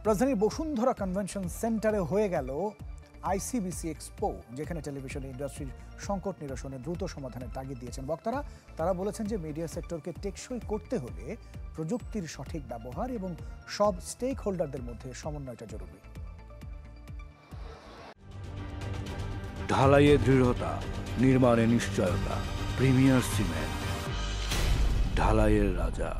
রাজধানীর বসুন্ধরা কনভেনশন সেন্টারে হয়ে গেল আইসিবিসি এক্সপো, যেখানে টেলিভিশন ইন্ডাস্ট্রির সংকট নিরসনে দ্রুত সমাধানের তাগিদ দিয়েছেন বক্তারা। তারা বলেছেন যে মিডিয়া সেক্টরকে টেকসই করতে হলে প্রযুক্তির সঠিক ব্যবহার এবং সব স্টেক হোল্ডারদের মধ্যে সমন্বয়টা জরুরি। ঢালাইয়ে দৃঢ়তা, নির্মাণে নিশ্চয়তা, প্রিমিয়ার সিমেন্ট, ঢালাইয়ের রাজা।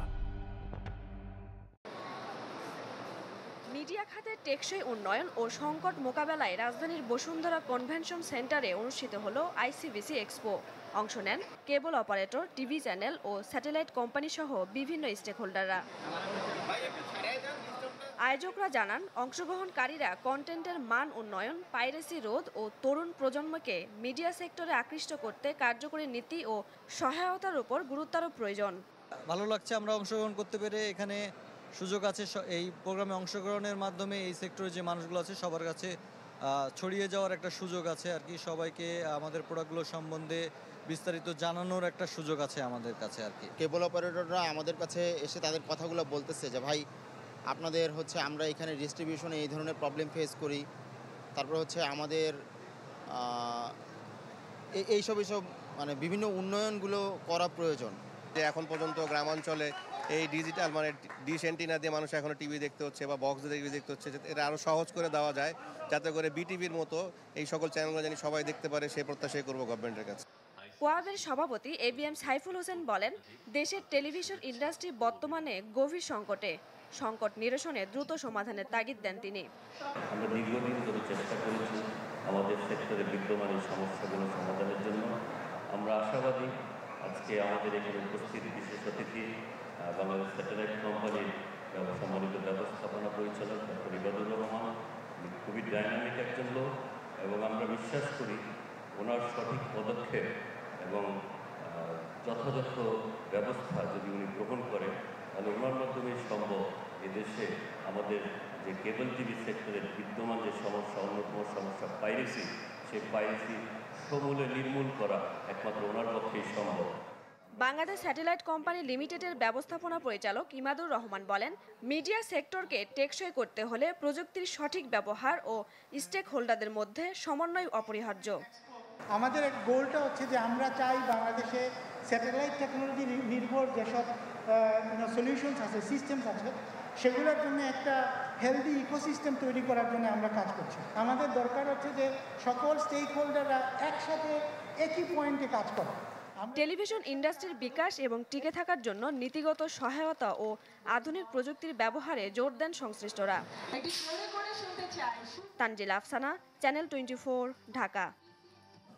মিডিয়া খাতের টেকসই উন্নয়ন ও সংকট মোকাবেলায় রাজধানীর বসুন্ধরা কনভেনশন সেন্টারে অনুষ্ঠিত হলো আইসিবিসি এক্সপো। অংশ নেন কেবল অপারেটর, টিভি চ্যানেল ও স্যাটেলাইট কোম্পানি সহ বিভিন্ন স্টেক হোল্ডাররা। আয়োজকরা জানান, অংশগ্রহণকারীরা কন্টেন্টের মান উন্নয়ন, পাইরেসি রোধ ও তরুণ প্রজন্মকে মিডিয়া সেক্টরে আকৃষ্ট করতে কার্যকরী নীতি ও সহায়তার উপর গুরুত্বারোপ প্রয়োজন। ভালো লাগছে আমরা অংশগ্রহণ করতে পেরে। এখানে সুযোগ আছে এই প্রোগ্রামে অংশগ্রহণের মাধ্যমে এই সেক্টরে যে মানুষগুলো আছে সবার কাছে ছড়িয়ে যাওয়ার একটা সুযোগ আছে আর কি। সবাইকে আমাদের প্রোডাক্টগুলো সম্বন্ধে বিস্তারিত জানানোর একটা সুযোগ আছে আমাদের কাছে আর কি। কেবল অপারেটররা আমাদের কাছে এসে তাদের কথাগুলো বলতেছে যে ভাই আপনাদের আমরা এখানে ডিস্ট্রিবিউশনে এই ধরনের প্রবলেম ফেস করি, তারপর আমাদের এইসব মানে বিভিন্ন উন্নয়নগুলো করা প্রয়োজন। যে এখন পর্যন্ত গ্রামাঞ্চলে এই ডিজিটাল মানে ডিশ অ্যান্টিনা দিয়ে মানুষ এখনো টিভি দেখতে হচ্ছে বা বক্স দিয়ে টিভি দেখতে হচ্ছে, এটা আরও সহজ করে দেওয়া যায় যাতে করে বিটিভির মতো এই সকল চ্যানেলগুলো জানি সবাই দেখতে পারে, সেই প্রত্যাশাই করবো গভর্নমেন্টের কাছে। কোয়াবের সভাপতি এবিএম সাইফুল হোসেন বলেন, দেশের টেলিভিশন ইন্ডাস্ট্রি বর্তমানে গভীর সংকটে। সংকট নিরসনে দ্রুত সমাধানের তাগিদ দেন তিনি। আমরা দীর্ঘদিন ধরে চেষ্টা করেছি আমাদের সেক্টরে বিদ্যমান এই সমস্যাগুলো সমাধানের জন্য। আমরা আশাবাদী আজকে আমাদের এখানে উপস্থিত বিশেষ অতিথি বাংলাদেশ স্যাটেলাইট কোম্পানির সম্মানিত ব্যবস্থাপনা পরিচালক ডক্টর ইবাদুর রহমান খুবই ডাইনামিক একজন লোক, এবং আমরা বিশ্বাস করি ওনার সঠিক পদক্ষেপ এবং যথাযথ ব্যবস্থা যদি উনি গ্রহণ করেন তাহলে ওনার মাধ্যমে সম্ভব এদেশে আমাদের যে কেবল টিভি সেক্টরের বিদ্যমান যে সমস্যা, অন্যতম সমস্যা পাইরেসি, সেই পাইরেসি সমূলে নির্মূল করা একমাত্র ওনার পক্ষেই সম্ভব। বাংলাদেশ স্যাটেলাইট কোম্পানি লিমিটেডের ব্যবস্থাপনা পরিচালক ইমাদুর রহমান বলেন, মিডিয়া সেক্টরকে টেকসই করতে হলে প্রযুক্তির সঠিক ব্যবহার ও স্টেক হোল্ডারদের মধ্যে সমন্বয় অপরিহার্য। আমাদের গোলটা হচ্ছে যে আমরা চাই বাংলাদেশে স্যাটেলাইট টেকনোলজি নির্ভর যেসব সলিউশনস আছে, সিস্টেমস আছে, সেগুলোর জন্য একটা হেলদি ইকোসিস্টেম তৈরি করার জন্য আমরা কাজ করছি। আমাদের দরকার হচ্ছে যে সকল স্টেক হোল্ডাররা একসাথে একই পয়েন্টে কাজ করে। টেলিভিশন ইন্ডাস্ট্রির বিকাশ এবং টিকে থাকার জন্য নীতিগত সহায়তা ও আধুনিক প্রযুক্তির ব্যবহারে জোর দেন সংশ্লিষ্টরা। তানজিল আফসানা, চ্যানেল 24, ঢাকা।